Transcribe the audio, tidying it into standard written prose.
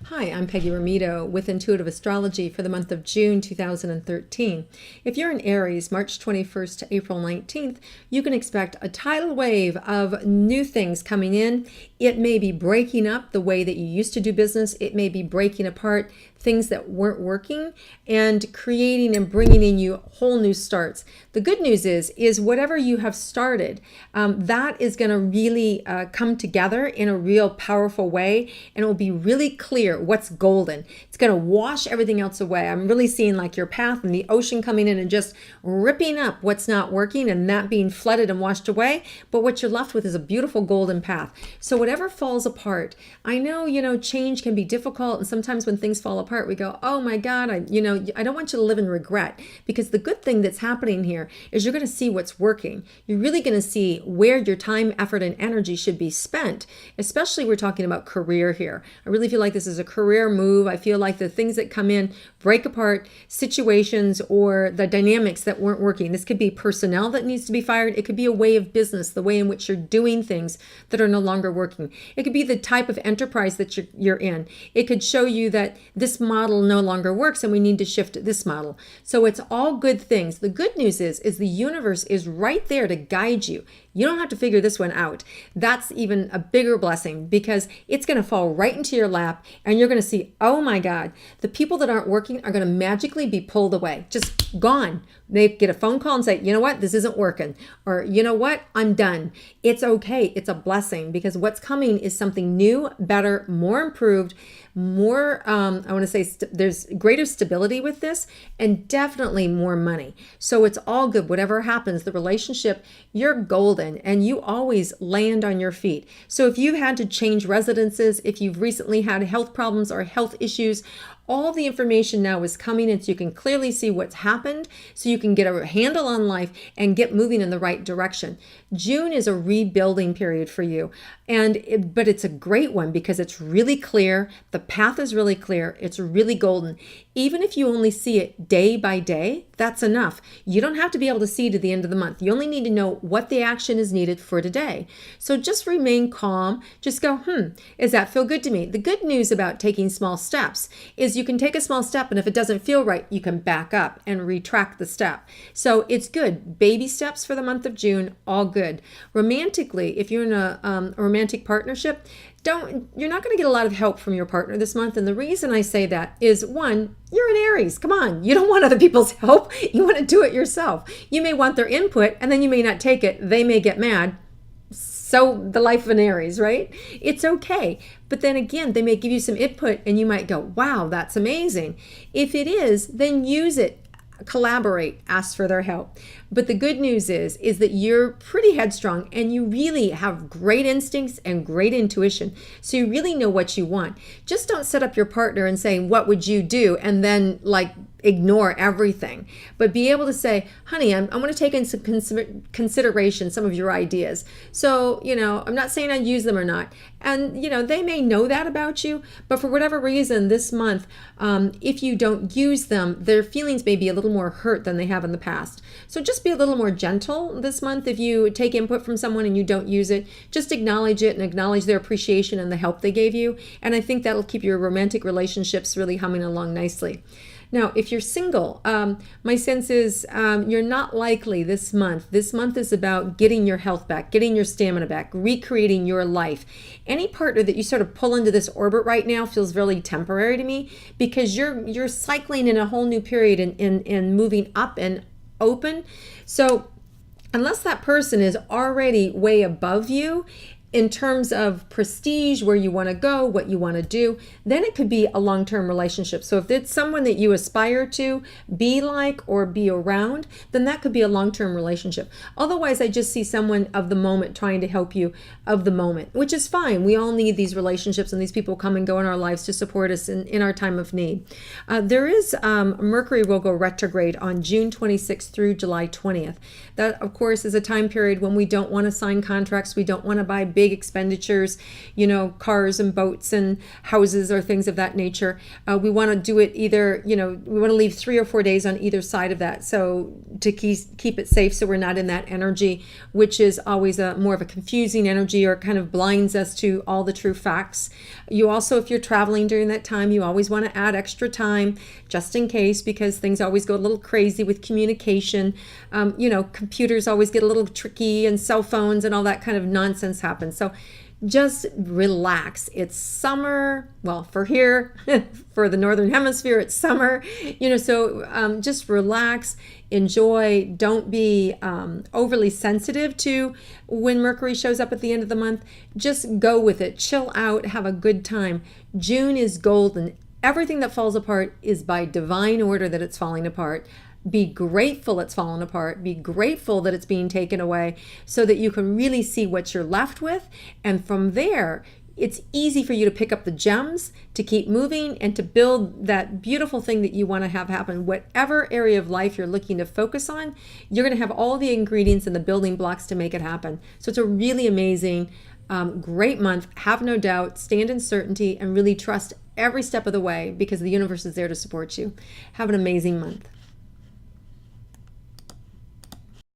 Hi, I'm Peggy Rometo with Intuitive Astrology for the month of June 2013. If you're in Aries, March 21st to April 19th, you can expect a tidal wave of new things coming in. It may be breaking up the way that you used to do business. It may be breaking apart things that weren't working and creating and bringing in you whole new starts. The good news is whatever you have started, that is going to really come together in a real powerful way, and it will be really clear what's golden. It's going to wash everything else away. I'm really seeing like your path and the ocean coming in and just ripping up what's not working and that being flooded and washed away. But what you're left with is a beautiful golden path. So whatever falls apart, I know, change can be difficult. And sometimes when things fall apart, we go, oh my God, I don't want you to live in regret, because the good thing that's happening here is you're going to see what's working. You're really going to see where your time, effort, and energy should be spent. Especially we're talking about career here. I really feel like this is a career move. I feel like the things that come in break apart situations or the dynamics that weren't working. This could be personnel that needs to be fired. It could be a way of business, the way in which you're doing things that are no longer working. It could be the type of enterprise that you're in. It could show you that this model no longer works and we need to shift to this model. So it's all good things. The good news is the universe is right there to guide you. You don't have to figure this one out. That's even a bigger blessing, because it's going to fall right into your lap and you're going to see, oh my God, the people that aren't working are going to magically be pulled away, just gone. They get a phone call and say, you know what, this isn't working. Or, you know what, I'm done. It's okay. It's a blessing, because what's coming is something new, better, more improved, more, I want to say there's greater stability with this, and definitely more money. So it's all good. Whatever happens, the relationship, you're golden and you always land on your feet. So if you had to change residences, if you've recently had health problems or health issues, all the information now is coming in so you can clearly see what's happened, so you can get a handle on life and get moving in the right direction. June is a rebuilding period for you, but it's a great one because it's really clear. The path is really clear. It's really golden. Even if you only see it day by day, that's enough. You don't have to be able to see to the end of the month. You only need to know what the action is needed for today. So just remain calm. Just go, does that feel good to me? The good news about taking small steps is you can take a small step, and if it doesn't feel right, you can back up and retract the step. So it's good. Baby steps for the month of June, all good. Romantically, if you're in a romantic partnership, you're not going to get a lot of help from your partner this month. And the reason I say that is, one, you're an Aries. Come on. You don't want other people's help. You want to do it yourself. You may want their input and then you may not take it. They may get mad. So the life of an Aries, right? It's okay. But then again, they may give you some input and you might go, wow, that's amazing. If it is, then use it. Collaborate, ask for their help. But the good news is that you're pretty headstrong and you really have great instincts and great intuition. So you really know what you want. Just don't set up your partner and say, what would you do? And then ignore everything, but be able to say, honey, I want to take into consideration some of your ideas. So, I'm not saying I'd use them or not. And, they may know that about you, but for whatever reason this month, if you don't use them, their feelings may be a little more hurt than they have in the past. So just be a little more gentle this month. If you take input from someone and you don't use it, just acknowledge it and acknowledge their appreciation and the help they gave you. And I think that'll keep your romantic relationships really humming along nicely. Now, if you're single, my sense is you're not likely this month. This month is about getting your health back, getting your stamina back, recreating your life. Any partner that you sort of pull into this orbit right now feels really temporary to me, because you're cycling in a whole new period and moving up and open. So unless that person is already way above you in terms of prestige, where you want to go, what you want to do, then it could be a long-term relationship. So if it's someone that you aspire to be like or be around, then that could be a long-term relationship. Otherwise, I just see someone of the moment trying to help you of the moment, which is fine. We all need these relationships, and these people come and go in our lives to support us in our time of need. Mercury will go retrograde on June 26th through July 20th. That, of course, is a time period when we don't want to sign contracts. We don't want to buy big big expenditures, cars and boats and houses or things of that nature. We want to do it either, we want to leave 3 or 4 days on either side of that. So to keep it safe, so we're not in that energy, which is always more of a confusing energy, or kind of blinds us to all the true facts. You also, if you're traveling during that time, you always want to add extra time just in case, because things always go a little crazy with communication. Computers always get a little tricky, and cell phones and all that kind of nonsense happens. So just relax. It's summer. Well, for here, for the Northern Hemisphere, it's summer, so just relax, enjoy. Don't be overly sensitive to when Mercury shows up at the end of the month. Just go with it. Chill out. Have a good time. June is golden. Everything that falls apart is by divine order that it's falling apart. Be grateful it's fallen apart. Be grateful that it's being taken away, so that you can really see what you're left with. And from there, it's easy for you to pick up the gems, to keep moving, and to build that beautiful thing that you want to have happen. Whatever area of life you're looking to focus on, you're going to have all the ingredients and the building blocks to make it happen. So it's a really amazing, great month. Have no doubt, stand in certainty, and really trust every step of the way, because the universe is there to support you. Have an amazing month.